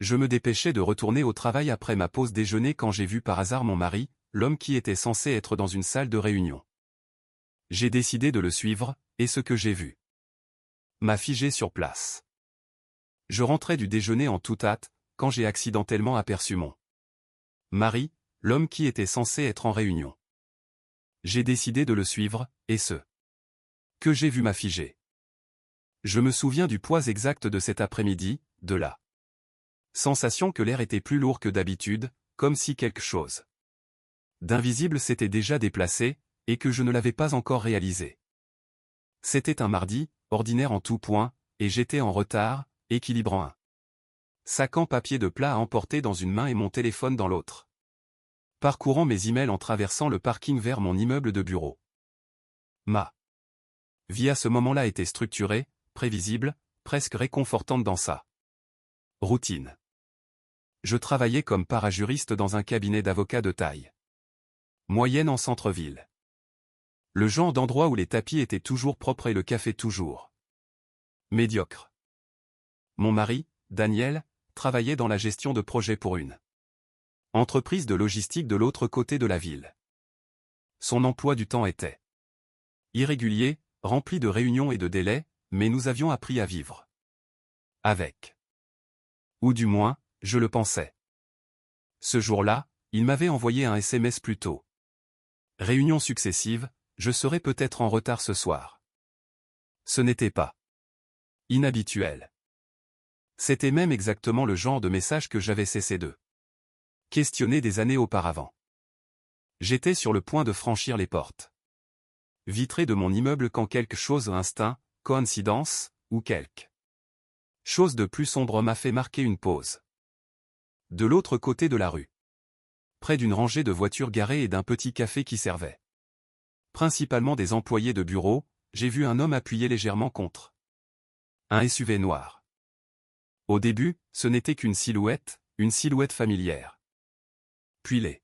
Je me dépêchais de retourner au travail après ma pause déjeuner quand j'ai vu par hasard mon mari, l'homme qui était censé être dans une salle de réunion. J'ai décidé de le suivre, et ce que j'ai vu m'a figé sur place. Je rentrais du déjeuner en toute hâte, quand j'ai accidentellement aperçu mon mari, l'homme qui était censé être en réunion. J'ai décidé de le suivre, et ce que j'ai vu m'a figé. Je me souviens du poids exact de cet après-midi, de la sensation que l'air était plus lourd que d'habitude, comme si quelque chose d'invisible s'était déjà déplacé, et que je ne l'avais pas encore réalisé. C'était un mardi, ordinaire en tout point, et j'étais en retard, équilibrant un sac en papier de plat à emporter dans une main et mon téléphone dans l'autre. Parcourant mes emails en traversant le parking vers mon immeuble de bureau. Ma vie à ce moment-là était structurée, prévisible, presque réconfortante dans sa routine. Je travaillais comme parajuriste dans un cabinet d'avocats de taille moyenne en centre-ville. Le genre d'endroit où les tapis étaient toujours propres et le café toujours médiocre. Mon mari, Daniel, travaillait dans la gestion de projets pour une entreprise de logistique de l'autre côté de la ville. Son emploi du temps était irrégulier, rempli de réunions et de délais, mais nous avions appris à vivre avec. Ou du moins, je le pensais. Ce jour-là, il m'avait envoyé un SMS plus tôt. Réunions successives, je serai peut-être en retard ce soir. Ce n'était pas inhabituel. C'était même exactement le genre de message que j'avais cessé de questionner des années auparavant. J'étais sur le point de franchir les portes vitrées de mon immeuble quand quelque chose instinct, coïncidence, ou quelque chose de plus sombre m'a fait marquer une pause. De l'autre côté de la rue. Près d'une rangée de voitures garées et d'un petit café qui servait principalement des employés de bureau, j'ai vu un homme appuyé légèrement contre un SUV noir. Au début, ce n'était qu'une silhouette, une silhouette familière. Puis les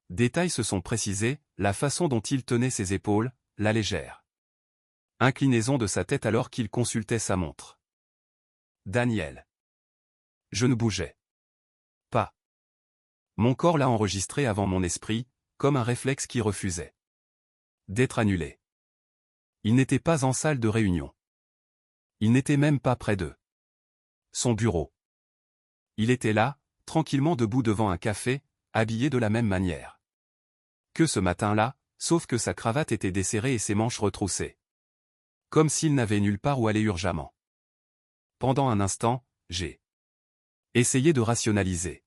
détails se sont précisés, la façon dont il tenait ses épaules, la légère inclinaison de sa tête alors qu'il consultait sa montre. Daniel. Je ne bougeais pas. Mon corps l'a enregistré avant mon esprit, comme un réflexe qui refusait d'être annulé. Il n'était pas en salle de réunion. Il n'était même pas près de son bureau. Il était là, tranquillement debout devant un café, habillé de la même manière que ce matin-là, sauf que sa cravate était desserrée et ses manches retroussées. Comme s'il n'avait nulle part où aller urgemment. Pendant un instant, j'ai essayé de rationaliser.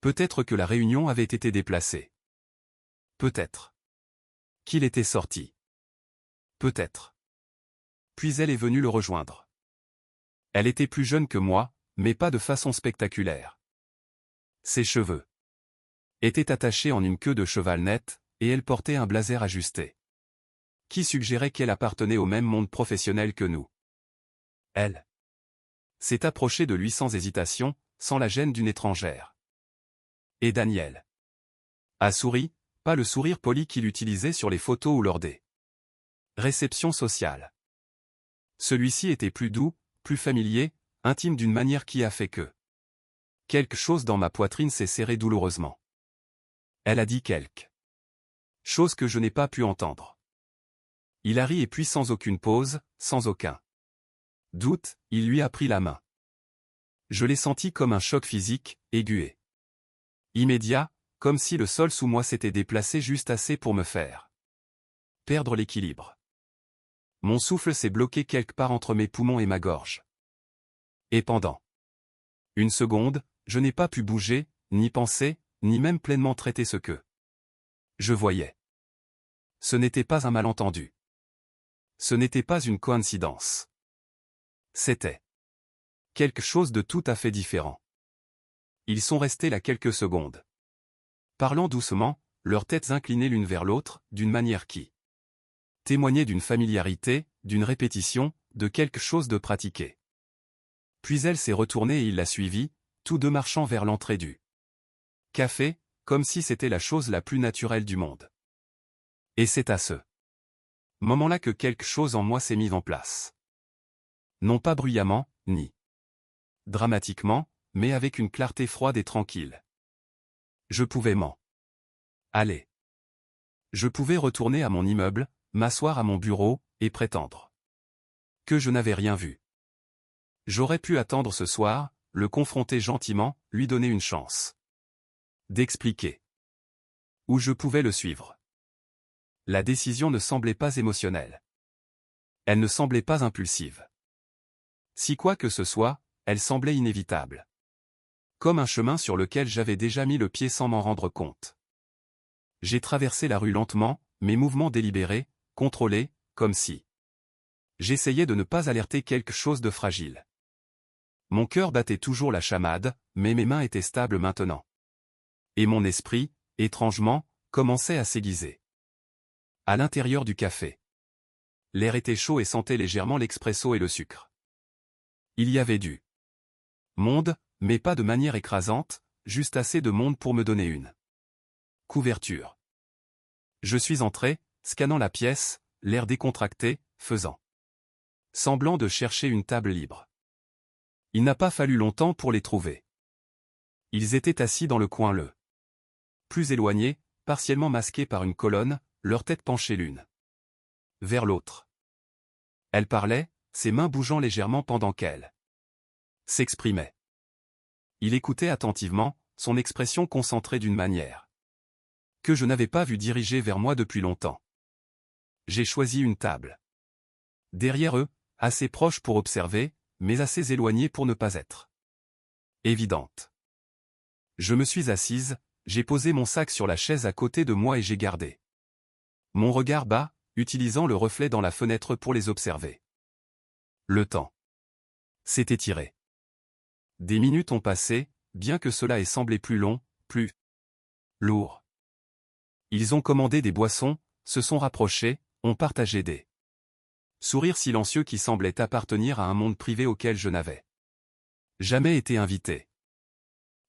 Peut-être que la réunion avait été déplacée. Peut-être qu'il était sorti. Peut-être. Puis elle est venue le rejoindre. Elle était plus jeune que moi, mais pas de façon spectaculaire. Ses cheveux étaient attachés en une queue de cheval nette, et elle portait un blazer ajusté, qui suggérait qu'elle appartenait au même monde professionnel que nous. Elle s'est approchée de lui sans hésitation, sans la gêne d'une étrangère. Et Daniel a souri, pas le sourire poli qu'il utilisait sur les photos ou lors des réceptions sociales. Celui-ci était plus doux, plus familier, intime d'une manière qui a fait que quelque chose dans ma poitrine s'est serré douloureusement. Elle a dit quelque chose que je n'ai pas pu entendre. Il a ri et puis sans aucune pause, sans aucun doute, il lui a pris la main. Je l'ai senti comme un choc physique, aigu et immédiat, comme si le sol sous moi s'était déplacé juste assez pour me faire perdre l'équilibre. Mon souffle s'est bloqué quelque part entre mes poumons et ma gorge. Et pendant une seconde, je n'ai pas pu bouger, ni penser, ni même pleinement traiter ce que je voyais. Ce n'était pas un malentendu. Ce n'était pas une coïncidence. C'était quelque chose de tout à fait différent. Ils sont restés là quelques secondes. Parlant doucement, leurs têtes inclinées l'une vers l'autre, d'une manière qui témoignait d'une familiarité, d'une répétition, de quelque chose de pratiqué. Puis elle s'est retournée et il l'a suivie, tous deux marchant vers l'entrée du café, comme si c'était la chose la plus naturelle du monde. Et c'est à ce moment-là que quelque chose en moi s'est mis en place. Non pas bruyamment, ni dramatiquement, mais avec une clarté froide et tranquille. Je pouvais m'en aller. Je pouvais retourner à mon immeuble, m'asseoir à mon bureau, et prétendre que je n'avais rien vu. J'aurais pu attendre ce soir, le confronter gentiment, lui donner une chance d'expliquer. Ou je pouvais le suivre. La décision ne semblait pas émotionnelle. Elle ne semblait pas impulsive. Si quoi que ce soit, elle semblait inévitable. Comme un chemin sur lequel j'avais déjà mis le pied sans m'en rendre compte. J'ai traversé la rue lentement, mes mouvements délibérés, contrôlés, comme si j'essayais de ne pas alerter quelque chose de fragile. Mon cœur battait toujours la chamade, mais mes mains étaient stables maintenant. Et mon esprit, étrangement, commençait à s'aiguiser. À l'intérieur du café. L'air était chaud et sentait légèrement l'expresso et le sucre. Il y avait du monde, mais pas de manière écrasante, juste assez de monde pour me donner une couverture. Je suis entré, scannant la pièce, l'air décontracté, faisant semblant de chercher une table libre. Il n'a pas fallu longtemps pour les trouver. Ils étaient assis dans le coin le plus éloigné, partiellement masqués par une colonne, leur tête penchée l'une vers l'autre. Elle parlait, ses mains bougeant légèrement pendant qu'elle s'exprimait. Il écoutait attentivement, son expression concentrée d'une manière que je n'avais pas vu diriger vers moi depuis longtemps. J'ai choisi une table. Derrière eux, assez proche pour observer, mais assez éloignée pour ne pas être évidente. Je me suis assise, j'ai posé mon sac sur la chaise à côté de moi et j'ai gardé mon regard bas, utilisant le reflet dans la fenêtre pour les observer. Le temps s'est étiré. Des minutes ont passé, bien que cela ait semblé plus long, plus lourd. Ils ont commandé des boissons, se sont rapprochés, ont partagé des sourires silencieux qui semblaient appartenir à un monde privé auquel je n'avais jamais été invité.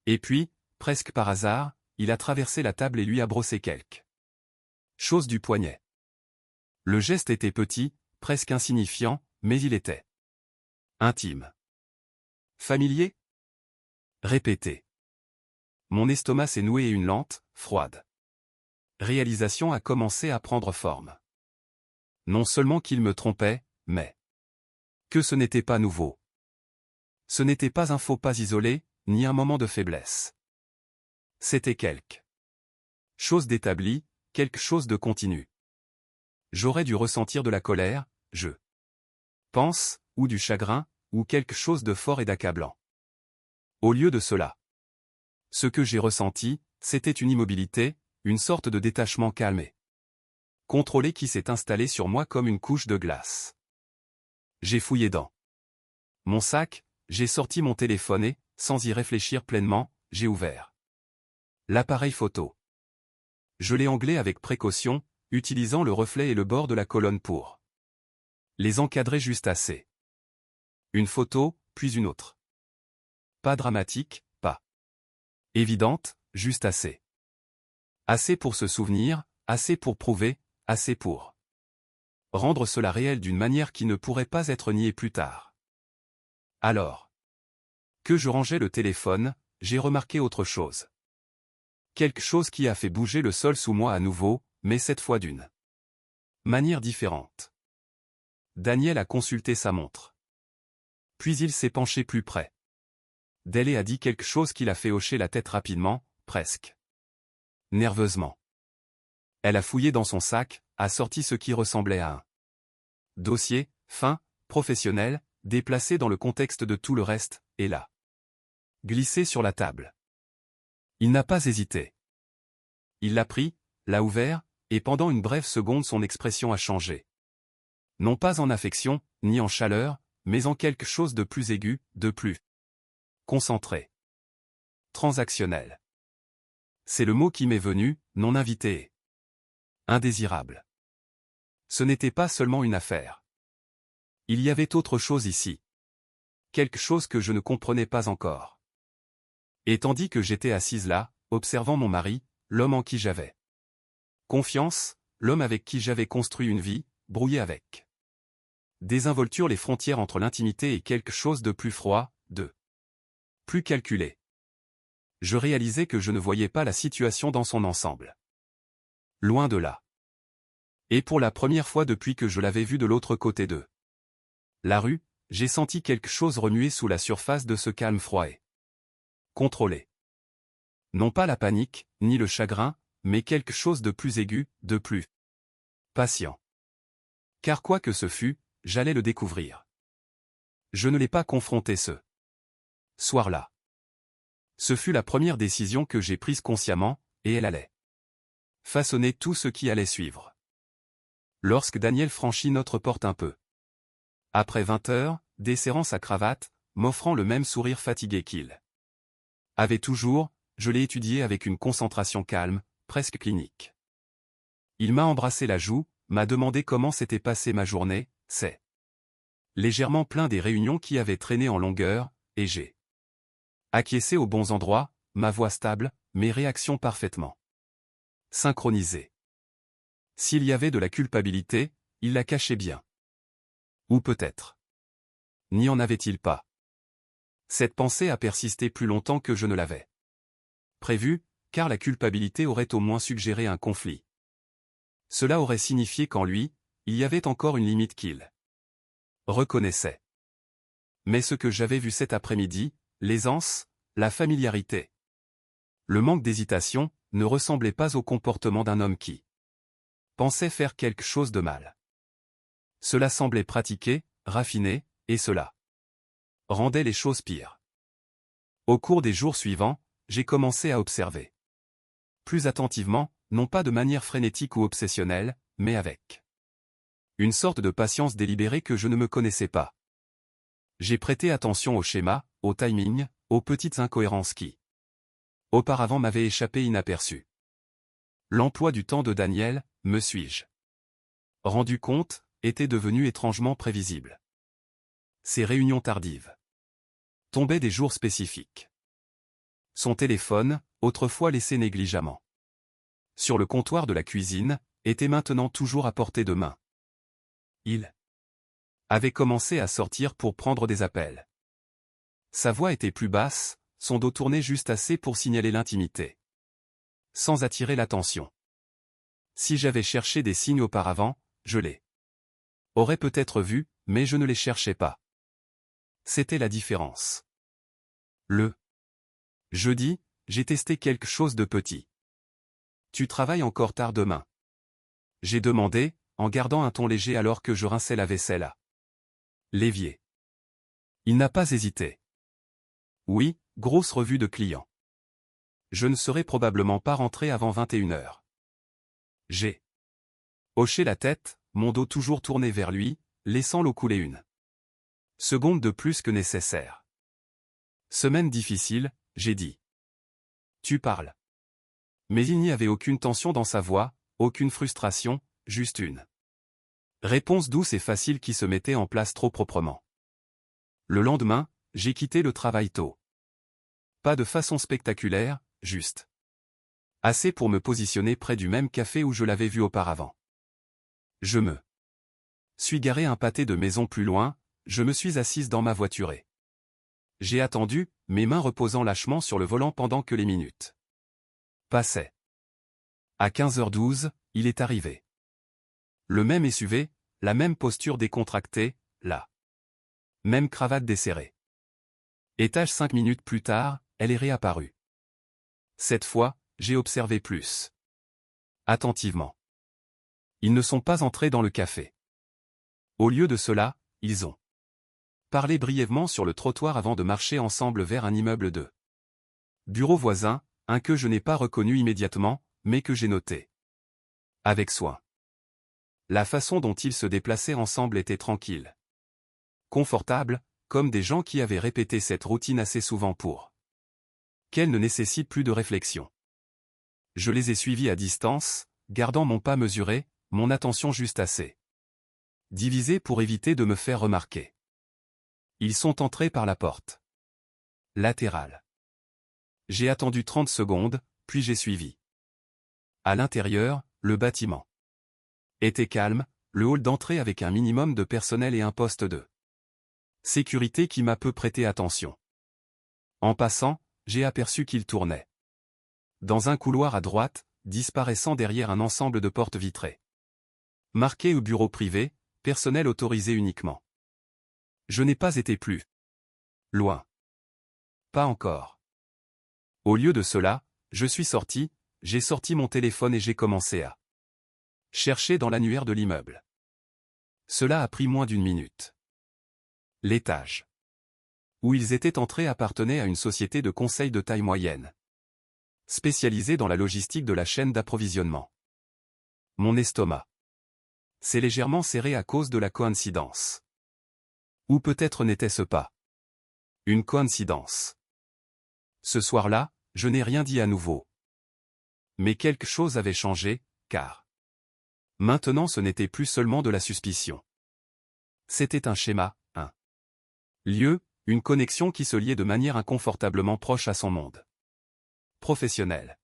Et puis, presque par hasard, il a traversé la table et lui a brossé quelque chose du poignet. Le geste était petit, presque insignifiant, mais il était intime. Familier? Répété. Mon estomac s'est noué et une lente, froide réalisation a commencé à prendre forme. Non seulement qu'il me trompait, mais que ce n'était pas nouveau. Ce n'était pas un faux pas isolé, ni un moment de faiblesse. C'était quelque chose d'établi, quelque chose de continu. J'aurais dû ressentir de la colère, je pense, ou du chagrin, ou quelque chose de fort et d'accablant. Au lieu de cela, ce que j'ai ressenti, c'était une immobilité, une sorte de détachement calmé, contrôlé qui s'est installé sur moi comme une couche de glace. J'ai fouillé dans mon sac, j'ai sorti mon téléphone et, sans y réfléchir pleinement, j'ai ouvert l'appareil photo. Je l'ai anglé avec précaution, utilisant le reflet et le bord de la colonne pour les encadrer juste assez. Une photo, puis une autre. Pas dramatique, pas évidente, juste assez. Assez pour se souvenir, assez pour prouver, assez pour rendre cela réel d'une manière qui ne pourrait pas être niée plus tard. Alors que je rangeais le téléphone, j'ai remarqué autre chose. Quelque chose qui a fait bouger le sol sous moi à nouveau, mais cette fois d'une manière différente. Daniel a consulté sa montre. Puis il s'est penché plus près d'elle et a dit quelque chose qui l'a fait hocher la tête rapidement, presque nerveusement. Elle a fouillé dans son sac, a sorti ce qui ressemblait à un dossier, fin, professionnel, déplacé dans le contexte de tout le reste, et l'a glissé sur la table. Il n'a pas hésité. Il l'a pris, l'a ouvert, et pendant une brève seconde son expression a changé. Non pas en affection, ni en chaleur, mais en quelque chose de plus aigu, de plus concentré. Transactionnel. C'est le mot qui m'est venu, non invité et indésirable. Ce n'était pas seulement une affaire. Il y avait autre chose ici. Quelque chose que je ne comprenais pas encore. Et tandis que j'étais assise là, observant mon mari, l'homme en qui j'avais confiance, l'homme avec qui j'avais construit une vie, brouillé avec désinvolture les frontières entre l'intimité et quelque chose de plus froid, de plus calculé. Je réalisais que je ne voyais pas la situation dans son ensemble. Loin de là. Et pour la première fois depuis que je l'avais vu de l'autre côté de la rue, j'ai senti quelque chose remuer sous la surface de ce calme froid et contrôlé. Non pas la panique, ni le chagrin, mais quelque chose de plus aigu, de plus patient. Car quoi que ce fût, j'allais le découvrir. Je ne l'ai pas confronté ce soir-là. Ce fut la première décision que j'ai prise consciemment, et elle allait façonner tout ce qui allait suivre. Lorsque Daniel franchit notre porte un peu après 20 heures, desserrant sa cravate, m'offrant le même sourire fatigué qu'il avait toujours, je l'ai étudié avec une concentration calme, presque clinique. Il m'a embrassé la joue, m'a demandé comment s'était passée ma journée, c'est légèrement plein des réunions qui avaient traîné en longueur, et j'ai acquiescé aux bons endroits, ma voix stable, mes réactions parfaitement synchronisées. S'il y avait de la culpabilité, il la cachait bien. Ou peut-être n'y en avait-il pas. Cette pensée a persisté plus longtemps que je ne l'avais prévu, car la culpabilité aurait au moins suggéré un conflit. Cela aurait signifié qu'en lui, il y avait encore une limite qu'il reconnaissait. Mais ce que j'avais vu cet après-midi, l'aisance, la familiarité, le manque d'hésitation, ne ressemblait pas au comportement d'un homme qui pensait faire quelque chose de mal. Cela semblait pratiqué, raffiné, et cela rendait les choses pires. Au cours des jours suivants, j'ai commencé à observer plus attentivement, non pas de manière frénétique ou obsessionnelle, mais avec une sorte de patience délibérée que je ne me connaissais pas. J'ai prêté attention au schéma, au timing, aux petites incohérences qui auparavant m'avaient échappé inaperçues. L'emploi du temps de Daniel, me suis-je rendu compte, était devenu étrangement prévisible. Ses réunions tardives tombaient des jours spécifiques. Son téléphone, autrefois laissé négligemment sur le comptoir de la cuisine, était maintenant toujours à portée de main. Il avait commencé à sortir pour prendre des appels. Sa voix était plus basse, son dos tourné juste assez pour signaler l'intimité, sans attirer l'attention. Si j'avais cherché des signes auparavant, je les aurais peut-être vus, mais je ne les cherchais pas. C'était la différence. Le jeudi, j'ai testé quelque chose de petit. Tu travailles encore tard demain? J'ai demandé, en gardant un ton léger alors que je rinçais la vaisselle à l'évier. Il n'a pas hésité. Oui, grosse revue de clients. Je ne serai probablement pas rentré avant 21 heures. J'ai hoché la tête, mon dos toujours tourné vers lui, laissant l'eau couler une seconde de plus que nécessaire. Semaine difficile, j'ai dit. Tu parles. Mais il n'y avait aucune tension dans sa voix, aucune frustration, juste une réponse douce et facile qui se mettait en place trop proprement. Le lendemain, j'ai quitté le travail tôt. Pas de façon spectaculaire, juste assez pour me positionner près du même café où je l'avais vu auparavant. Je me suis garé un pâté de maison plus loin, je me suis assise dans ma voiture et j'ai attendu, mes mains reposant lâchement sur le volant pendant que les minutes passaient. À 15h12, il est arrivé. Le même SUV, la même posture décontractée, la même cravate desserrée. Étage 5 minutes plus tard, elle est réapparue. Cette fois, j'ai observé plus attentivement. Ils ne sont pas entrés dans le café. Au lieu de cela, ils ont parlé brièvement sur le trottoir avant de marcher ensemble vers un immeuble de bureau voisin, un que je n'ai pas reconnu immédiatement, mais que j'ai noté avec soin. La façon dont ils se déplaçaient ensemble était tranquille, confortable, comme des gens qui avaient répété cette routine assez souvent pour qu'elle ne nécessite plus de réflexion. Je les ai suivis à distance, gardant mon pas mesuré, mon attention juste assez divisée pour éviter de me faire remarquer. Ils sont entrés par la porte latérale. J'ai attendu 30 secondes, puis j'ai suivi. À l'intérieur, le bâtiment était calme, le hall d'entrée avec un minimum de personnel et un poste de sécurité qui m'a peu prêté attention. En passant, j'ai aperçu qu'il tournait. Dans un couloir à droite, disparaissant derrière un ensemble de portes vitrées. Marqué au bureau privé, personnel autorisé uniquement. Je n'ai pas été plus loin. Pas encore. Au lieu de cela, je suis sorti, j'ai sorti mon téléphone et j'ai commencé à chercher dans l'annuaire de l'immeuble. Cela a pris moins d'une minute. L'étage où ils étaient entrés appartenait à une société de conseil de taille moyenne, spécialisée dans la logistique de la chaîne d'approvisionnement. Mon estomac s'est légèrement serré à cause de la coïncidence. Ou peut-être n'était-ce pas une coïncidence. Ce soir-là, je n'ai rien dit à nouveau. Mais quelque chose avait changé, car maintenant ce n'était plus seulement de la suspicion. C'était un schéma, un lieu, une connexion qui se liait de manière inconfortablement proche à son monde professionnel.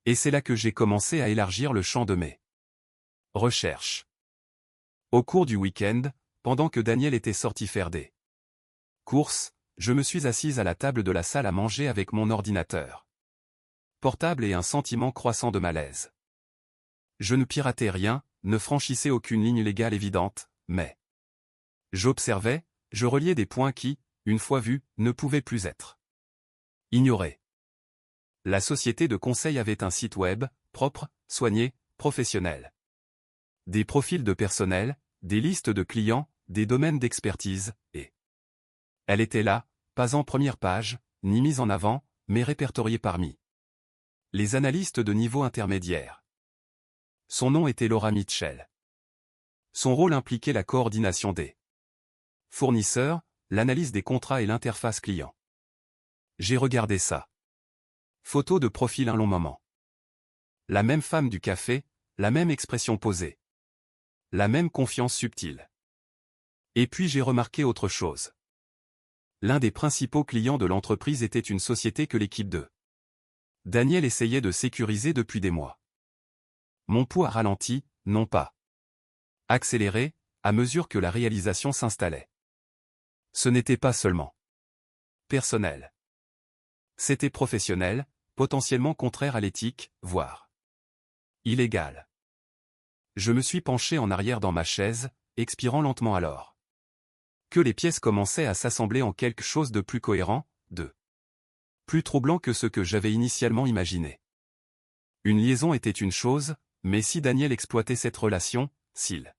Et c'est là que j'ai commencé à élargir le champ de mes recherches. Au cours du week-end, pendant que Daniel était sorti faire des courses, je me suis assise à la table de la salle à manger avec mon ordinateur portable et un sentiment croissant de malaise. Je ne piratais rien, ne franchissais aucune ligne légale évidente, mais j'observais, je reliais des points qui, une fois vus, ne pouvaient plus être ignorés. La société de conseil avait un site web, propre, soigné, professionnel. Des profils de personnel, des listes de clients, des domaines d'expertise, et elle était là, pas en première page, ni mise en avant, mais répertoriée parmi les analystes de niveau intermédiaire. Son nom était Laura Mitchell. Son rôle impliquait la coordination des fournisseurs, l'analyse des contrats et l'interface client. J'ai regardé ça. Photo de profil un long moment. La même femme du café, la même expression posée. La même confiance subtile. Et puis j'ai remarqué autre chose. L'un des principaux clients de l'entreprise était une société que l'équipe de Daniel essayait de sécuriser depuis des mois. Mon pouls a ralenti, non pas accéléré, à mesure que la réalisation s'installait. Ce n'était pas seulement personnel. C'était professionnel, potentiellement contraire à l'éthique, voire illégal. Je me suis penché en arrière dans ma chaise, expirant lentement alors que les pièces commençaient à s'assembler en quelque chose de plus cohérent, de plus troublant que ce que j'avais initialement imaginé. Une liaison était une chose, mais si Daniel exploitait cette relation, s'il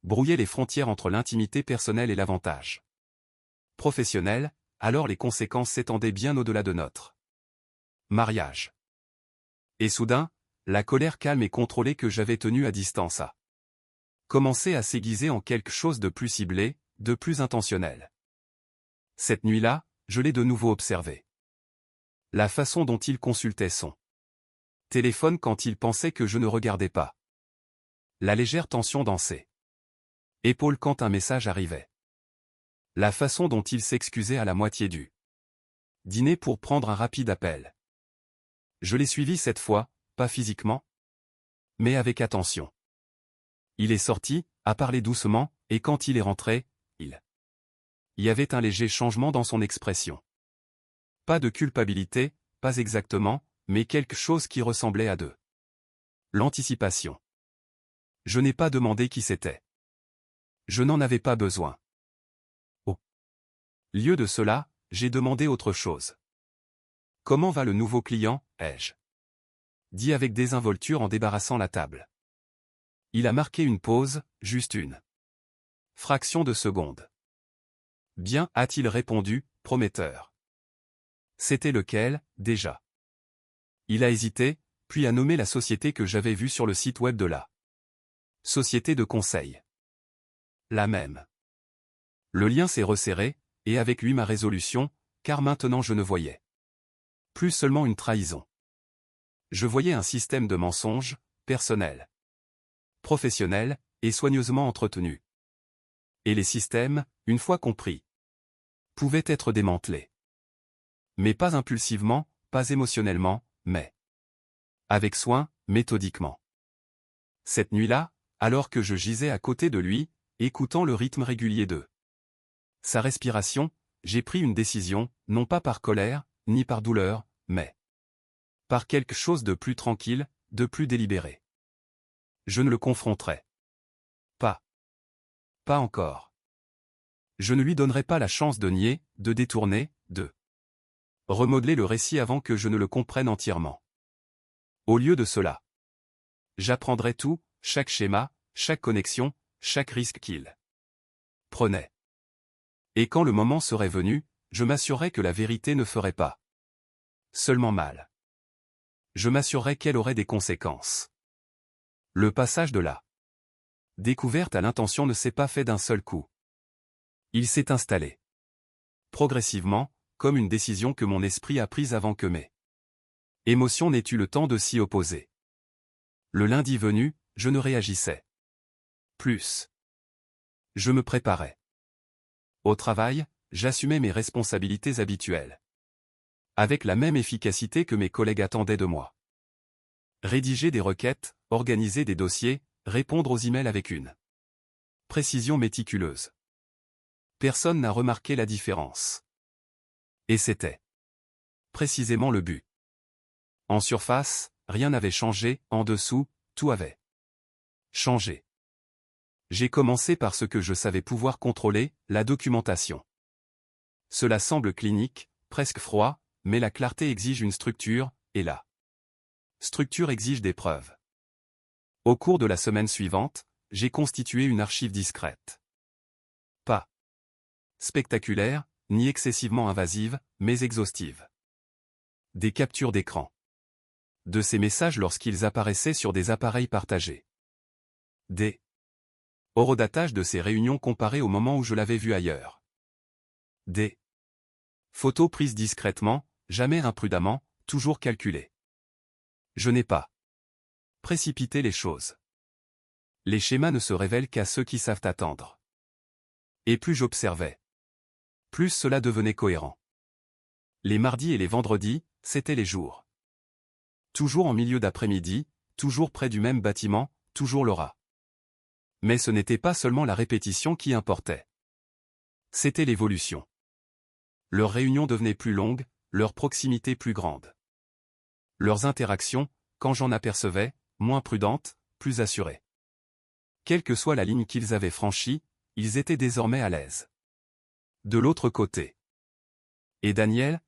brouillait les frontières entre l'intimité personnelle et l'avantage professionnel, alors les conséquences s'étendaient bien au-delà de notre mariage. Et soudain, la colère calme et contrôlée que j'avais tenue à distance a commencé à s'aiguiser en quelque chose de plus ciblé, de plus intentionnel. Cette nuit-là, je l'ai de nouveau observé. La façon dont il consultait son téléphone quand il pensait que je ne regardais pas. La légère tension dans ses épaules quand un message arrivait. La façon dont il s'excusait à la moitié du dîner pour prendre un rapide appel. Je l'ai suivi cette fois, pas physiquement, mais avec attention. Il est sorti, a parlé doucement, et quand il est rentré, il y avait un léger changement dans son expression. Pas de culpabilité, pas exactement, mais quelque chose qui ressemblait à de l'anticipation. Je n'ai pas demandé qui c'était. Je n'en avais pas besoin. Au lieu de cela, j'ai demandé autre chose. Comment va le nouveau client, ai-je dit avec désinvolture en débarrassant la table. Il a marqué une pause, juste une fraction de seconde. Bien, a-t-il répondu, prometteur. C'était lequel, déjà? Il a hésité, puis a nommé la société que j'avais vue sur le site web de la société de conseil. La même. Le lien s'est resserré, et avec lui ma résolution, car maintenant je ne voyais plus seulement une trahison. Je voyais un système de mensonges, personnel, professionnel, et soigneusement entretenu. Et les systèmes, une fois compris, pouvaient être démantelés. Mais pas impulsivement, pas émotionnellement, mais avec soin, méthodiquement. Cette nuit-là, alors que je gisais à côté de lui, écoutant le rythme régulier de sa respiration, j'ai pris une décision, non pas par colère, ni par douleur, mais par quelque chose de plus tranquille, de plus délibéré. Je ne le confronterai pas. Pas encore. Je ne lui donnerai pas la chance de nier, de détourner, de remodeler le récit avant que je ne le comprenne entièrement. Au lieu de cela, j'apprendrai tout, chaque schéma, chaque connexion, chaque risque qu'il prenait. Et quand le moment serait venu, je m'assurerai que la vérité ne ferait pas seulement mal. Je m'assurerai qu'elle aurait des conséquences. Le passage de la découverte à l'intention ne s'est pas fait d'un seul coup. Il s'est installé progressivement, comme une décision que mon esprit a prise avant que mes émotions n'aient eu le temps de s'y opposer. Le lundi venu, je ne réagissais plus. Je me préparais. Au travail, j'assumais mes responsabilités habituelles. Avec la même efficacité que mes collègues attendaient de moi. Rédiger des requêtes, organiser des dossiers, répondre aux emails avec une précision méticuleuse. Personne n'a remarqué la différence. Et c'était précisément le but. En surface, rien n'avait changé, en dessous, tout avait changé. J'ai commencé par ce que je savais pouvoir contrôler, la documentation. Cela semble clinique, presque froid, mais la clarté exige une structure, et la structure exige des preuves. Au cours de la semaine suivante, j'ai constitué une archive discrète. Pas spectaculaire, ni excessivement invasive, mais exhaustive. Des captures d'écran. De ces messages lorsqu'ils apparaissaient sur des appareils partagés. Des horodatage de ces réunions comparées au moment où je l'avais vu ailleurs. Des photos prises discrètement, jamais imprudemment, toujours calculées. Je n'ai pas précipité les choses. Les schémas ne se révèlent qu'à ceux qui savent attendre. Et plus j'observais, plus cela devenait cohérent. Les mardis et les vendredis, c'étaient les jours. Toujours en milieu d'après-midi, toujours près du même bâtiment, toujours l'aura. Mais ce n'était pas seulement la répétition qui importait. C'était l'évolution. Leurs réunions devenaient plus longues, leur proximité plus grande. Leurs interactions, quand j'en apercevais, moins prudentes, plus assurées. Quelle que soit la ligne qu'ils avaient franchie, ils étaient désormais à l'aise. De l'autre côté. Et Daniel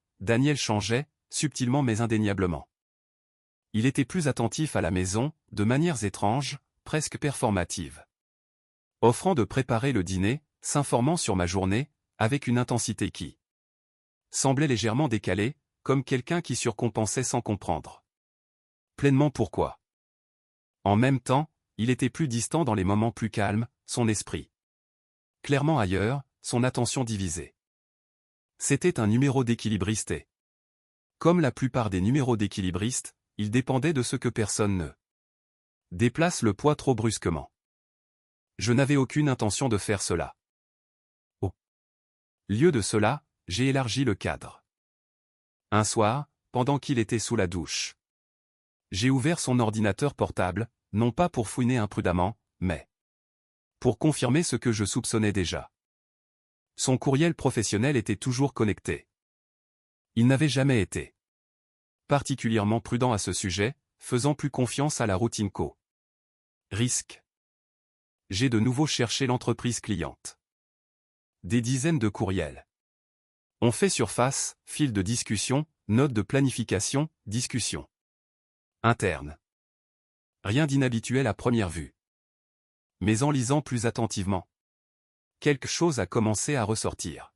changeait, subtilement mais indéniablement. Il était plus attentif à la maison, de manières étranges, presque performatives. Offrant de préparer le dîner, s'informant sur ma journée, avec une intensité qui semblait légèrement décalée, comme quelqu'un qui surcompensait sans comprendre pleinement pourquoi. En même temps, il était plus distant dans les moments plus calmes, son esprit clairement ailleurs, son attention divisée. C'était un numéro d'équilibriste et, comme la plupart des numéros d'équilibristes, il dépendait de ce que personne ne déplace le poids trop brusquement. Je n'avais aucune intention de faire cela. Au lieu de cela, j'ai élargi le cadre. Un soir, pendant qu'il était sous la douche, j'ai ouvert son ordinateur portable, non pas pour fouiner imprudemment, mais pour confirmer ce que je soupçonnais déjà. Son courriel professionnel était toujours connecté. Il n'avait jamais été particulièrement prudent à ce sujet, faisant plus confiance à la routine co. Risque. J'ai de nouveau cherché l'entreprise cliente. Des dizaines de courriels. On fait surface, fil de discussion, notes de planification, discussion interne. Rien d'inhabituel à première vue. Mais en lisant plus attentivement, quelque chose a commencé à ressortir.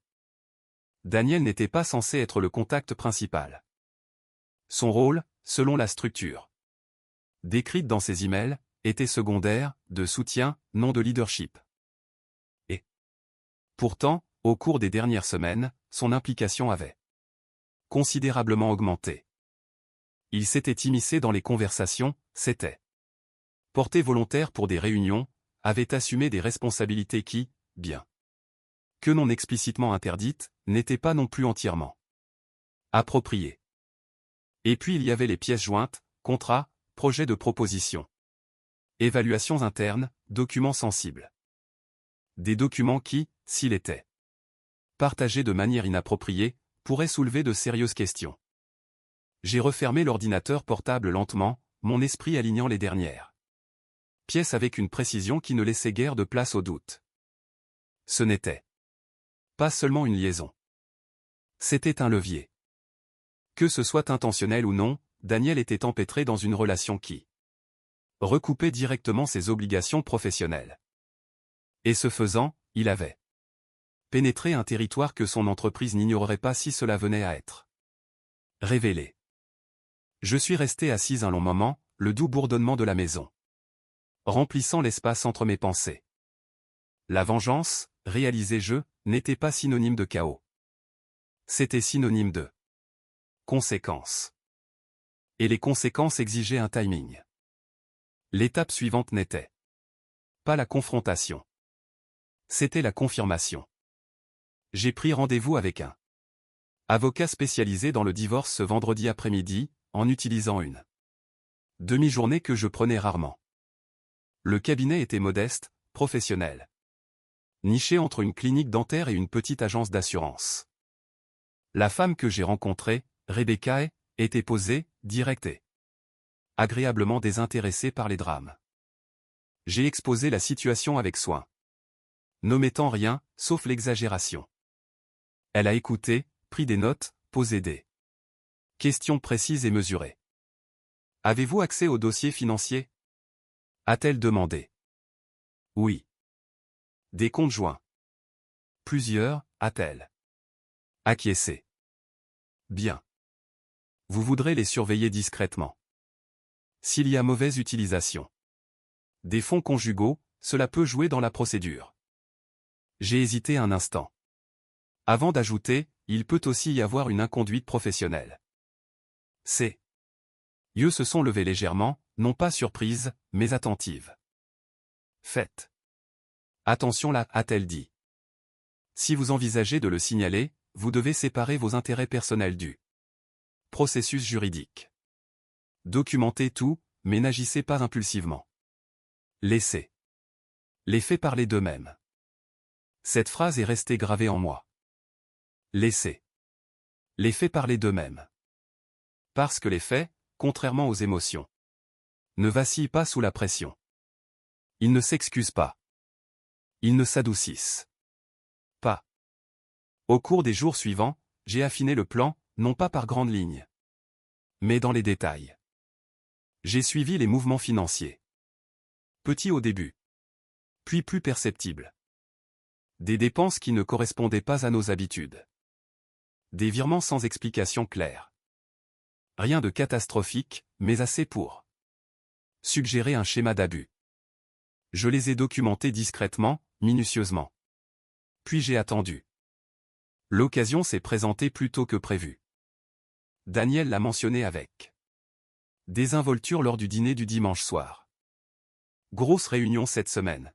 Daniel n'était pas censé être le contact principal. Son rôle, selon la structure décrite dans ses emails, était secondaire, de soutien, non de leadership. Et pourtant, au cours des dernières semaines, son implication avait considérablement augmenté. Il s'était immiscé dans les conversations, s'était porté volontaire pour des réunions, avait assumé des responsabilités qui, bien que non explicitement interdites, n'étaient pas non plus entièrement appropriées. Et puis il y avait les pièces jointes, contrats, projets de proposition, évaluations internes, documents sensibles. Des documents qui, s'ils étaient partagés de manière inappropriée, pourrait soulever de sérieuses questions. J'ai refermé l'ordinateur portable lentement, mon esprit alignant les dernières pièces avec une précision qui ne laissait guère de place au doute. Ce n'était pas seulement une liaison. C'était un levier. Que ce soit intentionnel ou non, Daniel était empêtré dans une relation qui recoupait directement ses obligations professionnelles. Et ce faisant, il avait pénétré un territoire que son entreprise n'ignorerait pas si cela venait à être révélé. Je suis resté assise un long moment, le doux bourdonnement de la maison remplissant l'espace entre mes pensées. La vengeance, réalisée n'était pas synonyme de chaos. C'était synonyme de conséquences. Et les conséquences exigeaient un timing. L'étape suivante n'était pas la confrontation. C'était la confirmation. J'ai pris rendez-vous avec un avocat spécialisé dans le divorce ce vendredi après-midi, en utilisant une demi-journée que je prenais rarement. Le cabinet était modeste, professionnel. Niché entre une clinique dentaire et une petite agence d'assurance. La femme que j'ai rencontrée, Rebecca, était posée, directe et agréablement désintéressée par les drames. J'ai exposé la situation avec soin, n'omettant rien, sauf l'exagération. Elle a écouté, pris des notes, posé des questions précises et mesurées. « Avez-vous accès au dossier financier ?» a-t-elle demandé. « Oui. » « Des comptes joints. »« Plusieurs, a-t-elle acquiescé. »« Bien. Vous voudrez les surveiller discrètement. S'il y a mauvaise utilisation des fonds conjugaux, cela peut jouer dans la procédure. » J'ai hésité un instant. Avant d'ajouter, il peut aussi y avoir une inconduite professionnelle. Ses yeux se sont levés légèrement, non pas surprises, mais attentives. Faites attention là, a-t-elle dit. Si vous envisagez de le signaler, vous devez séparer vos intérêts personnels du processus juridique. Documentez tout, mais n'agissez pas impulsivement. Laissez les faits parler d'eux-mêmes. Cette phrase est restée gravée en moi. Laissez les faits parler d'eux-mêmes. Parce que les faits, contrairement aux émotions, ne vacillent pas sous la pression. Ils ne s'excusent pas. Ils ne s'adoucissent pas. Au cours des jours suivants, j'ai affiné le plan, non pas par grandes lignes, mais dans les détails. J'ai suivi les mouvements financiers. Petits au début, puis plus perceptibles. Des dépenses qui ne correspondaient pas à nos habitudes. Des virements sans explication claire. Rien de catastrophique, mais assez pour suggérer un schéma d'abus. Je les ai documentés discrètement, minutieusement. Puis j'ai attendu. L'occasion s'est présentée plus tôt que prévu. Daniel l'a mentionné avec désinvolture lors du dîner du dimanche soir. Grosse réunion cette semaine.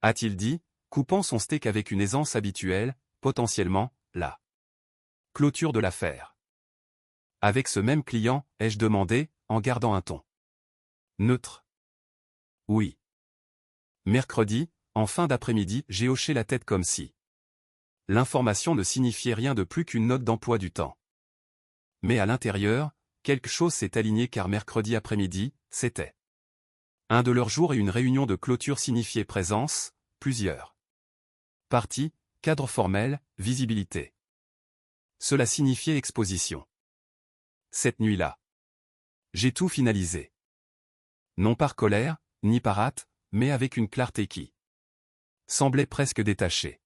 A-t-il dit, coupant son steak avec une aisance habituelle, potentiellement, la clôture de l'affaire. Avec ce même client, ai-je demandé, en gardant un ton neutre. Oui. Mercredi, en fin d'après-midi, j'ai hoché la tête comme si l'information ne signifiait rien de plus qu'une note d'emploi du temps. Mais à l'intérieur, quelque chose s'est aligné car mercredi après-midi, c'était un de leurs jours et une réunion de clôture signifiait présence, plusieurs parties, cadre formel, visibilité. Cela signifiait exposition. Cette nuit-là, j'ai tout finalisé. Non par colère, ni par hâte, mais avec une clarté qui semblait presque détachée.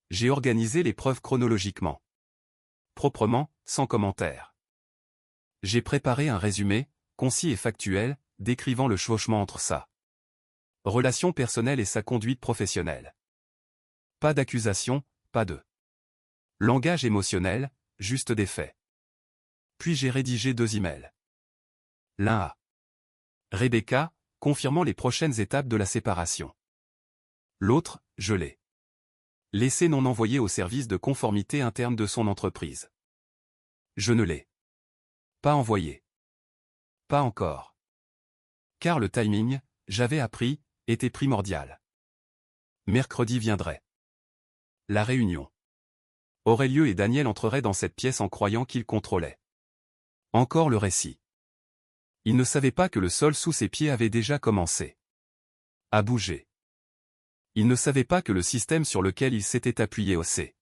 J'ai organisé les preuves chronologiquement. Proprement, sans commentaire. J'ai préparé un résumé, concis et factuel, décrivant le chevauchement entre sa relation personnelle et sa conduite professionnelle. Pas d'accusation, pas de langage émotionnel, juste des faits. Puis j'ai rédigé 2 emails. L'un à Rebecca, confirmant les prochaines étapes de la séparation. L'autre, je l'ai laissé non envoyé au service de conformité interne de son entreprise. Je ne l'ai pas envoyé. Pas encore. Car le timing, j'avais appris, était primordial. Mercredi viendrait la réunion. Aurelieu et Daniel entreraient dans cette pièce en croyant qu'ils contrôlaient. Encore le récit. Ils ne savaient pas que le sol sous ses pieds avait déjà commencé à bouger. Ils ne savaient pas que le système sur lequel ils s'étaient appuyés ses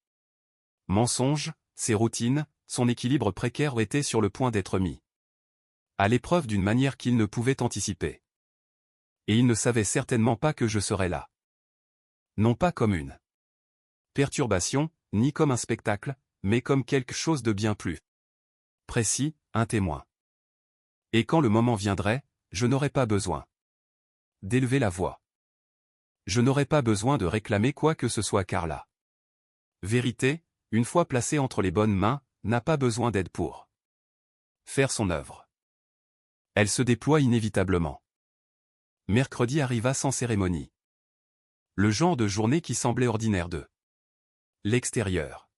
mensonges, ses routines, son équilibre précaire étaient sur le point d'être mis à l'épreuve d'une manière qu'ils ne pouvaient anticiper. Et ils ne savaient certainement pas que je serais là. Non pas comme une perturbation, ni comme un spectacle, mais comme quelque chose de bien plus précis, un témoin. Et quand le moment viendrait, je n'aurais pas besoin d'élever la voix. Je n'aurais pas besoin de réclamer quoi que ce soit car la vérité, une fois placée entre les bonnes mains, n'a pas besoin d'aide pour faire son œuvre. Elle se déploie inévitablement. Mercredi arriva sans cérémonie. Le genre de journée qui semblait ordinaire de l'extérieur.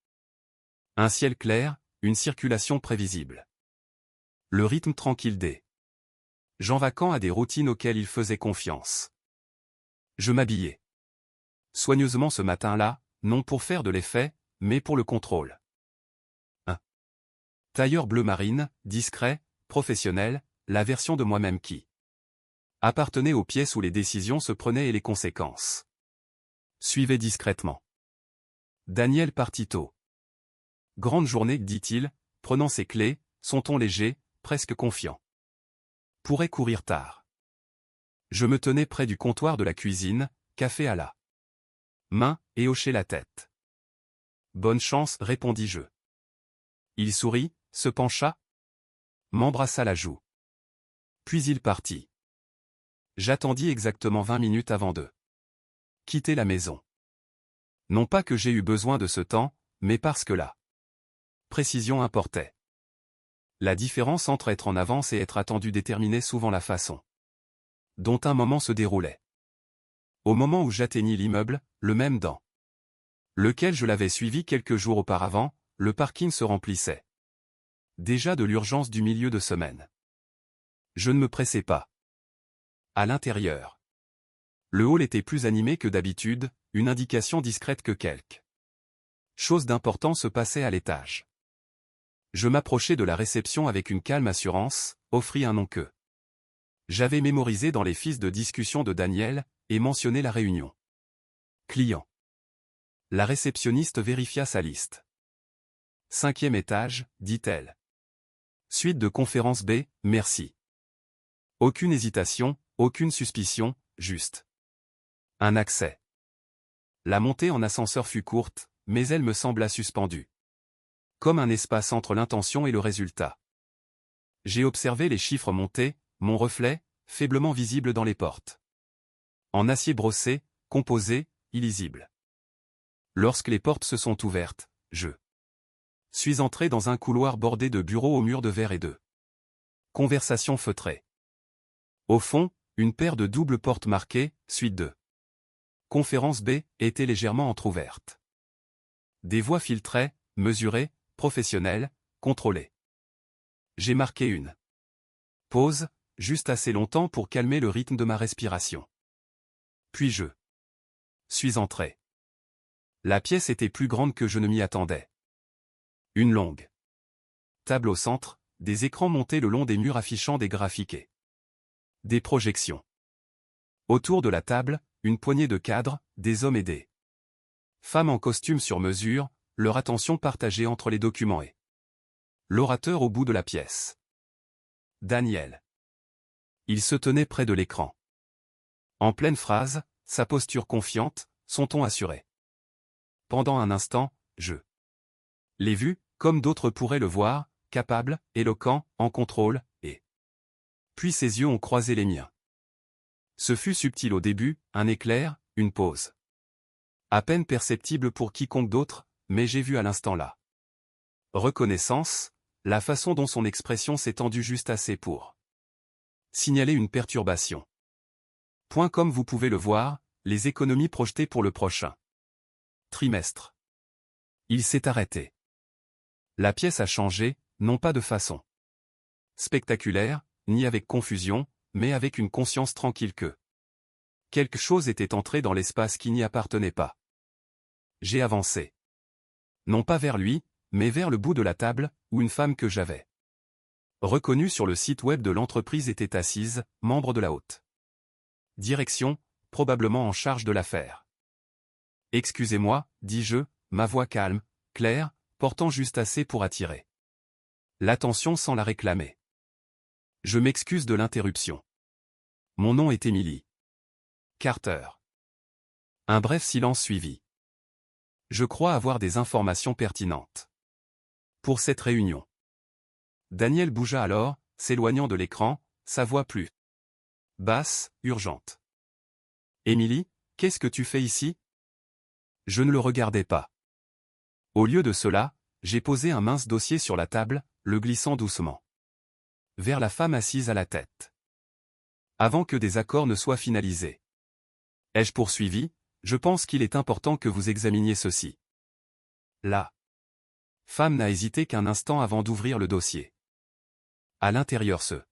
Un ciel clair, une circulation prévisible. Le rythme tranquille des gens vacants à des routines auxquelles ils faisaient confiance. Je m'habillais soigneusement ce matin-là, non pour faire de l'effet, mais pour le contrôle. Un tailleur bleu marine, discret, professionnel, la version de moi-même qui appartenait aux pièces où les décisions se prenaient et les conséquences suivaient discrètement. Daniel partit tôt. Grande journée, dit-il, prenant ses clés, son ton léger, presque confiant. Pourrait courir tard. Je me tenais près du comptoir de la cuisine, café à la main, et hochai la tête. Bonne chance, répondis-je. Il sourit, se pencha, m'embrassa la joue. Puis il partit. J'attendis exactement 20 minutes avant de quitter la maison. Non pas que j'ai eu besoin de ce temps, mais parce que la précision importait. La différence entre être en avance et être attendu déterminait souvent la façon dont un moment se déroulait. Au moment où j'atteignis l'immeuble, le même dans lequel je l'avais suivi quelques jours auparavant, le parking se remplissait déjà de l'urgence du milieu de semaine. Je ne me pressais pas. À l'intérieur, le hall était plus animé que d'habitude, une indication discrète que quelque chose d'important se passait à l'étage. Je m'approchai de la réception avec une calme assurance, offris un nom que j'avais mémorisé dans les fiches de discussion de Daniel, et mentionné la réunion. Client. La réceptionniste vérifia sa liste. 5e étage, dit-elle. Suite de conférence B, merci. Aucune hésitation, aucune suspicion, juste un accès. La montée en ascenseur fut courte, mais elle me sembla suspendue. Comme un espace entre l'intention et le résultat. J'ai observé les chiffres monter, mon reflet, faiblement visible dans les portes. En acier brossé, composé, illisible. Lorsque les portes se sont ouvertes, je suis entré dans un couloir bordé de bureaux aux murs de verre et de conversations feutrées. Au fond, une paire de doubles portes marquées, suite de conférence B, était légèrement entr'ouverte. Des voix filtraient, mesurées, professionnelles, contrôlées. J'ai marqué une pause, juste assez longtemps pour calmer le rythme de ma respiration. Puis je suis entré. La pièce était plus grande que je ne m'y attendais. Une longue table au centre, des écrans montés le long des murs affichant des graphiques et des projections. Autour de la table, une poignée de cadres, des hommes et des femmes en costume sur mesure, leur attention partagée entre les documents et l'orateur au bout de la pièce. Daniel. Il se tenait près de l'écran. En pleine phrase, sa posture confiante, son ton assuré. Pendant un instant, je l'ai vu, comme d'autres pourraient le voir, capable, éloquent, en contrôle, et puis ses yeux ont croisé les miens. Ce fut subtil au début, un éclair, une pause. À peine perceptible pour quiconque d'autre, mais j'ai vu à l'instant là. Reconnaissance, la façon dont son expression s'est tendue juste assez pour signaler une perturbation. Point comme vous pouvez le voir, les économies projetées pour le prochain trimestre. Il s'est arrêté. La pièce a changé, non pas de façon spectaculaire, ni avec confusion, mais avec une conscience tranquille que quelque chose était entré dans l'espace qui n'y appartenait pas. J'ai avancé. Non pas vers lui, mais vers le bout de la table, où une femme que j'avais reconnue sur le site web de l'entreprise était assise, membre de la haute direction, probablement en charge de l'affaire. Excusez-moi, dis-je, ma voix calme, claire, portant juste assez pour attirer l'attention sans la réclamer. Je m'excuse de l'interruption. Mon nom est Emily Carter. Un bref silence suivit. Je crois avoir des informations pertinentes pour cette réunion. Daniel bougea alors, s'éloignant de l'écran, sa voix plus basse, urgente. Emily, qu'est-ce que tu fais ici? Je ne le regardais pas. Au lieu de cela, j'ai posé un mince dossier sur la table, le glissant doucement vers la femme assise à la tête. Avant que des accords ne soient finalisés. Ai-je poursuivi? Je pense qu'il est important que vous examiniez ceci. La femme n'a hésité qu'un instant avant d'ouvrir le dossier. À l'intérieur se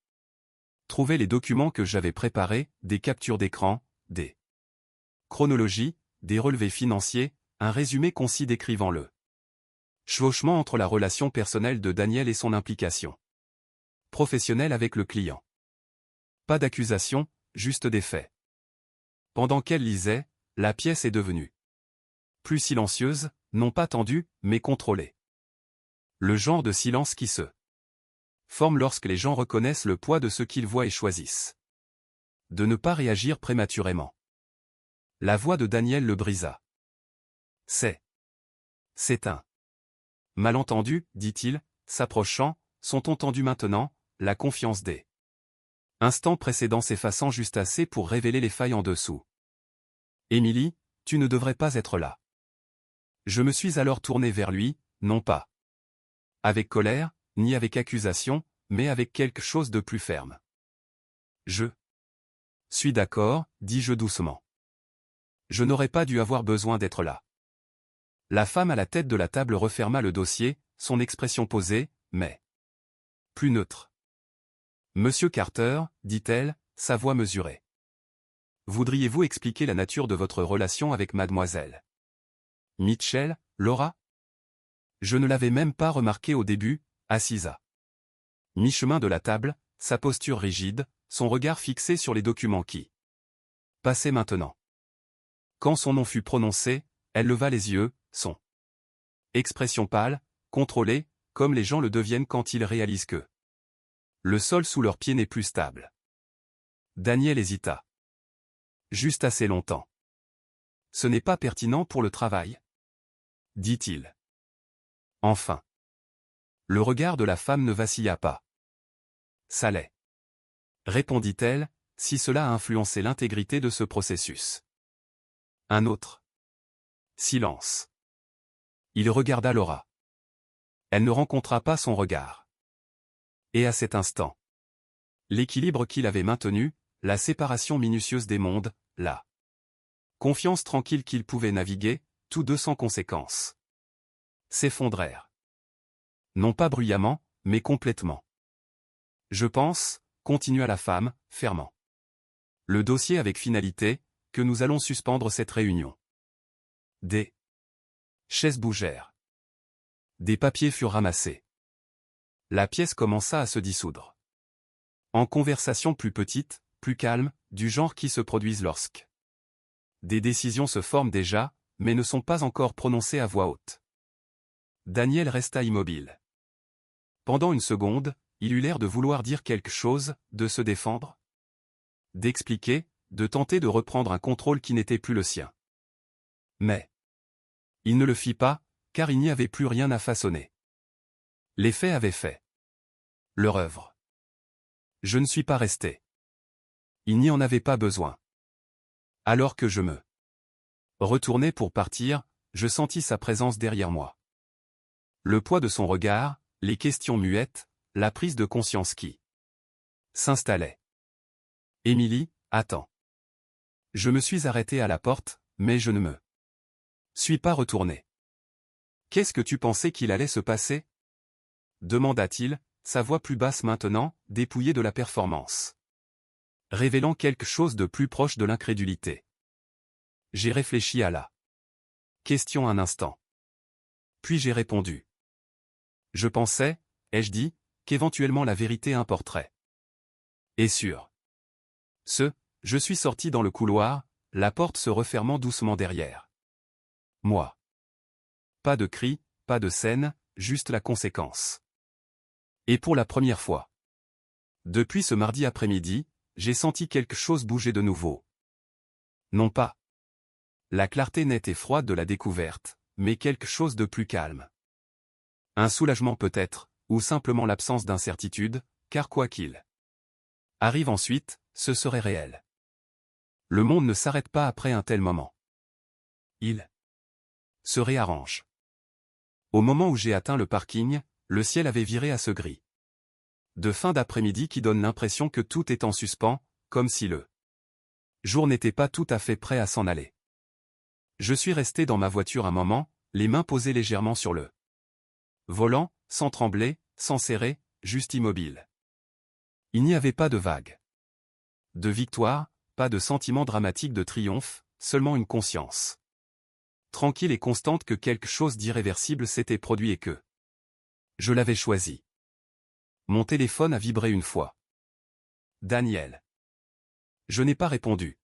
trouvaient les documents que j'avais préparés, des captures d'écran, des chronologies, des relevés financiers, un résumé concis décrivant le chevauchement entre la relation personnelle de Daniel et son implication professionnelle avec le client. Pas d'accusation, juste des faits. Pendant qu'elle lisait, la pièce est devenue plus silencieuse, non pas tendue, mais contrôlée. Le genre de silence qui se forme lorsque les gens reconnaissent le poids de ce qu'ils voient et choisissent de ne pas réagir prématurément. La voix de Daniel le brisa. C'est un malentendu, dit-il, s'approchant, son ton tendu maintenant, la confiance des instants précédents s'effaçant juste assez pour révéler les failles en dessous. Emily, tu ne devrais pas être là. Je me suis alors tourné vers lui, non pas avec colère, ni avec accusation, mais avec quelque chose de plus ferme. Je suis d'accord, dis-je doucement. Je n'aurais pas dû avoir besoin d'être là. La femme à la tête de la table referma le dossier, son expression posée, mais plus neutre. Monsieur Carter, dit-elle, sa voix mesurée. Voudriez-vous expliquer la nature de votre relation avec mademoiselle Mitchell, Laura? Je ne l'avais même pas remarqué au début, assise à mi-chemin de la table, sa posture rigide, son regard fixé sur les documents qui passaient maintenant. Quand son nom fut prononcé, elle leva les yeux, son expression pâle, contrôlée, comme les gens le deviennent quand ils réalisent que le sol sous leurs pieds n'est plus stable. Daniel hésita. Juste assez longtemps. Ce n'est pas pertinent pour le travail, dit-il. Enfin. Le regard de la femme ne vacilla pas. Ça l'est, répondit-elle, si cela a influencé l'intégrité de ce processus. Un autre silence. Il regarda Laura. Elle ne rencontra pas son regard. Et à cet instant, l'équilibre qu'il avait maintenu, la séparation minutieuse des mondes, la confiance tranquille qu'il pouvait naviguer, tous deux sans conséquence, s'effondrèrent. Non pas bruyamment, mais complètement. Je pense, continua la femme, fermant le dossier avec finalité, que nous allons suspendre cette réunion. Des chaises bougèrent. Des papiers furent ramassés. La pièce commença à se dissoudre. En conversation plus petite, plus calme, du genre qui se produisent lorsque des décisions se forment déjà, mais ne sont pas encore prononcées à voix haute. Daniel resta immobile. Pendant une seconde, il eut l'air de vouloir dire quelque chose, de se défendre, d'expliquer, de tenter de reprendre un contrôle qui n'était plus le sien. Mais il ne le fit pas, car il n'y avait plus rien à façonner. Les faits avaient fait leur œuvre. Je ne suis pas resté. Il n'y en avait pas besoin. Alors que je me retournai pour partir, je sentis sa présence derrière moi. Le poids de son regard, les questions muettes, la prise de conscience qui s'installait. Emily, attends. Je me suis arrêté à la porte, mais je ne me suis pas retourné. Qu'est-ce que tu pensais qu'il allait se passer? Demanda-t-il, sa voix plus basse maintenant, dépouillée de la performance, révélant quelque chose de plus proche de l'incrédulité. J'ai réfléchi à la question un instant. Puis j'ai répondu. Je pensais, ai-je dit, qu'éventuellement la vérité importerait. Et sûr. Je suis sorti dans le couloir, la porte se refermant doucement derrière moi. Pas de cri, pas de scène, juste la conséquence. Et pour la première fois. Depuis ce mardi après-midi, j'ai senti quelque chose bouger de nouveau. Non pas la clarté nette et froide de la découverte, mais quelque chose de plus calme. Un soulagement peut-être, ou simplement l'absence d'incertitude, car quoi qu'il arrive ensuite, ce serait réel. Le monde ne s'arrête pas après un tel moment. Il se réarrange. Au moment où j'ai atteint le parking, le ciel avait viré à ce gris de fin d'après-midi qui donne l'impression que tout est en suspens, comme si le jour n'était pas tout à fait prêt à s'en aller. Je suis resté dans ma voiture un moment, les mains posées légèrement sur le volant, sans trembler, sans serrer, juste immobile. Il n'y avait pas de vague de victoire, pas de sentiment dramatique de triomphe, seulement une conscience tranquille et constante que quelque chose d'irréversible s'était produit et que je l'avais choisi. Mon téléphone a vibré une fois. Daniel. Je n'ai pas répondu.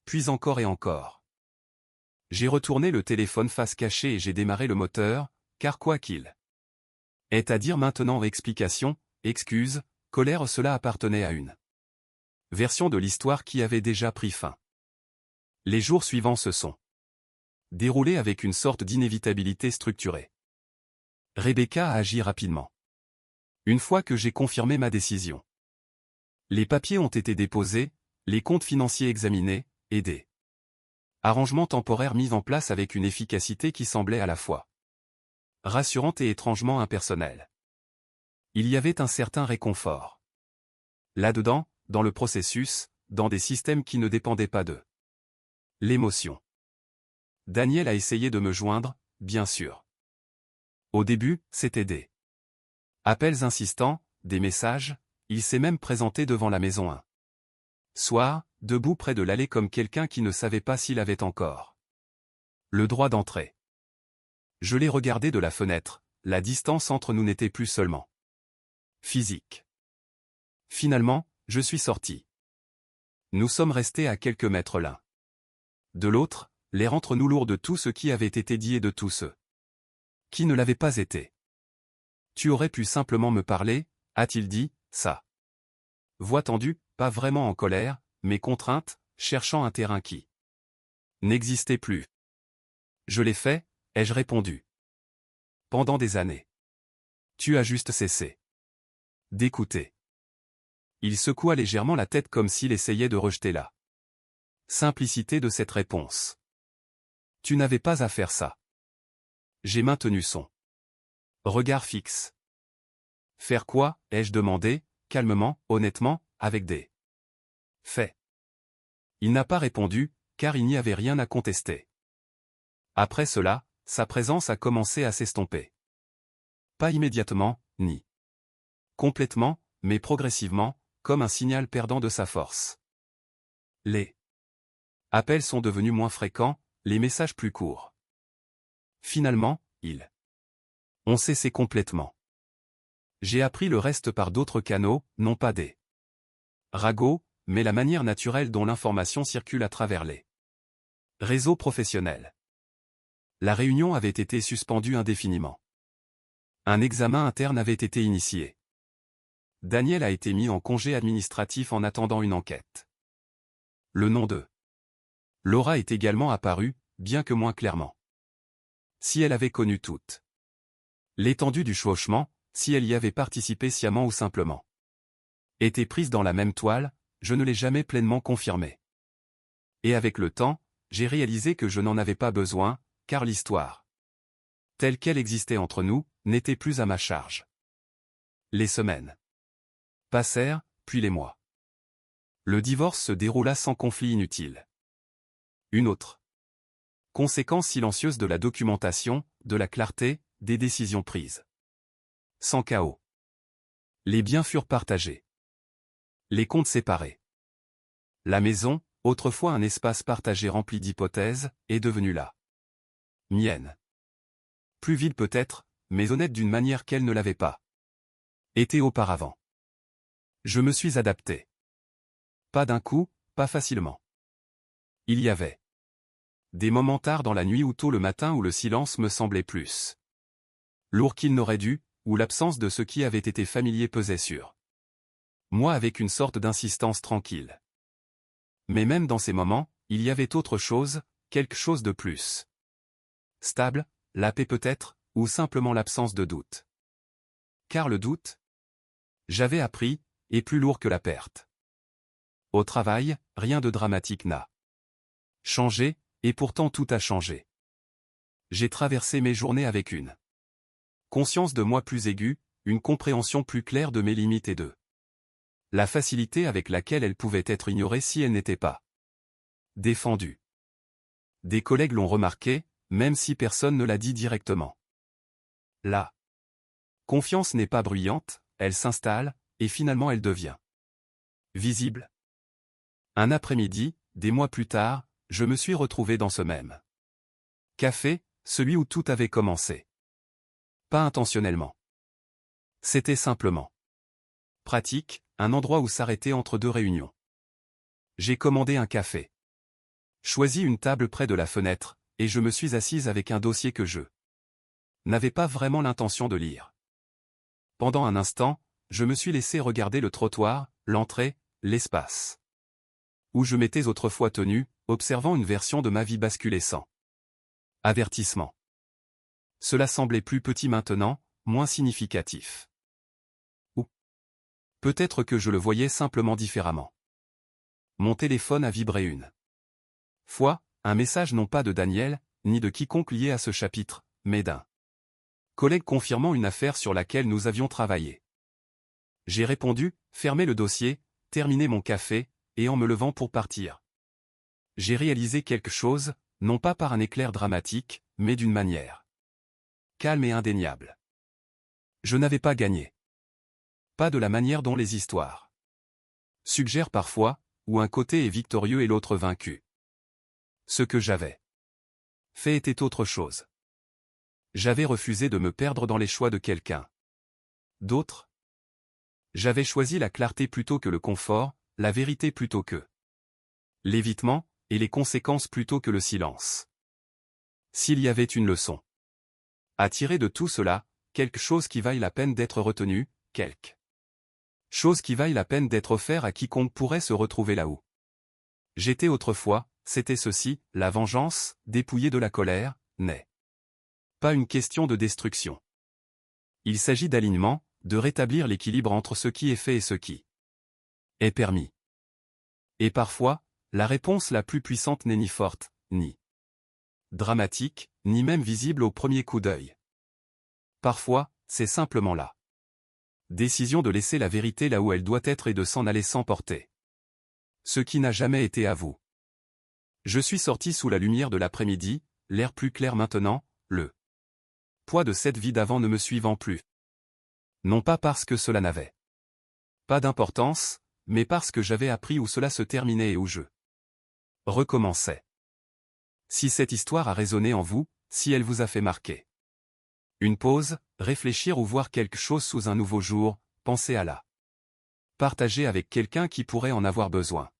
Puis encore et encore. J'ai retourné le téléphone face cachée et j'ai démarré le moteur, car quoi qu'il est à dire maintenant explication, excuse, colère, cela appartenait à une version de l'histoire qui avait déjà pris fin. Les jours suivants se sont déroulés avec une sorte d'inévitabilité structurée. Rebecca a agi rapidement. Une fois que j'ai confirmé ma décision. Les papiers ont été déposés, les comptes financiers examinés, et des arrangements temporaires mis en place avec une efficacité qui semblait à la fois rassurante et étrangement impersonnelle. Il y avait un certain réconfort là-dedans, dans le processus, dans des systèmes qui ne dépendaient pas de l'émotion. Daniel a essayé de me joindre, bien sûr. Au début, c'était des appels insistants, des messages, il s'est même présenté devant la maison un soir, debout près de l'allée comme quelqu'un qui ne savait pas s'il avait encore le droit d'entrer. Je l'ai regardé de la fenêtre, la distance entre nous n'était plus seulement physique. Finalement, je suis sorti. Nous sommes restés à quelques mètres l'un de l'autre, l'air entre nous lourd de tout ce qui avait été dit et de tout ce qui ne l'avait pas été. Tu aurais pu simplement me parler, a-t-il dit, sa voix tendue, pas vraiment en colère, mais contrainte, cherchant un terrain qui n'existait plus. Je l'ai fait, ai-je répondu. Pendant des années. Tu as juste cessé d'écouter. Il secoua légèrement la tête comme s'il essayait de rejeter la simplicité de cette réponse. Tu n'avais pas à faire ça. J'ai maintenu son regard fixe. Faire quoi, ai-je demandé, calmement, honnêtement, avec des faits. Il n'a pas répondu, car il n'y avait rien à contester. Après cela, sa présence a commencé à s'estomper. Pas immédiatement, ni complètement, mais progressivement, comme un signal perdant de sa force. Les appels sont devenus moins fréquents, les messages plus courts. Finalement, ils ont cessé complètement. J'ai appris le reste par d'autres canaux, non pas des ragots, mais la manière naturelle dont l'information circule à travers les réseaux professionnels. La réunion avait été suspendue indéfiniment. Un examen interne avait été initié. Daniel a été mis en congé administratif en attendant une enquête. Le nom de Laura est également apparu, bien que moins clairement. Si elle avait connu toute l'étendue du chevauchement, si elle y avait participé sciemment ou simplement été prise dans la même toile, je ne l'ai jamais pleinement confirmé. Et avec le temps, j'ai réalisé que je n'en avais pas besoin, car l'histoire, telle qu'elle existait entre nous, n'était plus à ma charge. Les semaines passèrent, puis les mois. Le divorce se déroula sans conflit inutile. Une autre conséquence silencieuse de la documentation, de la clarté, des décisions prises. Sans chaos. Les biens furent partagés. Les comptes séparés. La maison, autrefois un espace partagé rempli d'hypothèses, est devenue la mienne. Plus vide peut-être, mais honnête d'une manière qu'elle ne l'avait pas été auparavant. Je me suis adapté. Pas d'un coup, pas facilement. Il y avait des moments tard dans la nuit ou tôt le matin où le silence me semblait plus lourd qu'il n'aurait dû, où l'absence de ce qui avait été familier pesait sur moi avec une sorte d'insistance tranquille. Mais même dans ces moments, il y avait autre chose, quelque chose de plus stable, la paix peut-être, ou simplement l'absence de doute. Car le doute, j'avais appris, est plus lourd que la perte. Au travail, rien de dramatique n'a changé, et pourtant tout a changé. J'ai traversé mes journées avec une conscience de moi plus aiguë, une compréhension plus claire de mes limites et de la facilité avec laquelle elles pouvaient être ignorées si elles n'étaient pas défendues. Des collègues l'ont remarqué, même si personne ne l'a dit directement. La confiance n'est pas bruyante, elle s'installe, et finalement elle devient visible. Un après-midi, des mois plus tard, je me suis retrouvé dans ce même café, celui où tout avait commencé. Pas intentionnellement. C'était simplement pratique, un endroit où s'arrêter entre deux réunions. J'ai commandé un café. Choisi une table près de la fenêtre, et je me suis assise avec un dossier que je n'avais pas vraiment l'intention de lire. Pendant un instant, je me suis laissé regarder le trottoir, l'entrée, l'espace où je m'étais autrefois tenu, observant une version de ma vie basculer sans avertissement. Cela semblait plus petit maintenant, moins significatif. Ou peut-être que je le voyais simplement différemment. Mon téléphone a vibré une fois, un message non pas de Daniel, ni de quiconque lié à ce chapitre, mais d'un collègue confirmant une affaire sur laquelle nous avions travaillé. J'ai répondu, fermé le dossier, terminé mon café, et en me levant pour partir. J'ai réalisé quelque chose, non pas par un éclair dramatique, mais d'une manière calme et indéniable. Je n'avais pas gagné. Pas de la manière dont les histoires suggèrent parfois, où un côté est victorieux et l'autre vaincu. Ce que j'avais fait était autre chose. J'avais refusé de me perdre dans les choix de quelqu'un d'autre. J'avais choisi la clarté plutôt que le confort, la vérité plutôt que l'évitement, et les conséquences plutôt que le silence. S'il y avait une leçon à tirer de tout cela, quelque chose qui vaille la peine d'être retenu, quelque chose qui vaille la peine d'être offert à quiconque pourrait se retrouver là où j'étais autrefois, c'était ceci, la vengeance, dépouillée de la colère, n'est pas une question de destruction. Il s'agit d'alignement, de rétablir l'équilibre entre ce qui est fait et ce qui est permis. Et parfois, la réponse la plus puissante n'est ni forte, ni dramatique, ni même visible au premier coup d'œil. Parfois, c'est simplement la décision de laisser la vérité là où elle doit être et de s'en aller sans porter ce qui n'a jamais été à vous. Je suis sorti sous la lumière de l'après-midi, l'air plus clair maintenant, le poids de cette vie d'avant ne me suivant plus. Non pas parce que cela n'avait pas d'importance, mais parce que j'avais appris où cela se terminait et où je recommençais. Si cette histoire a résonné en vous, si elle vous a fait marquer une pause, réfléchir ou voir quelque chose sous un nouveau jour, pensez à la partager avec quelqu'un qui pourrait en avoir besoin.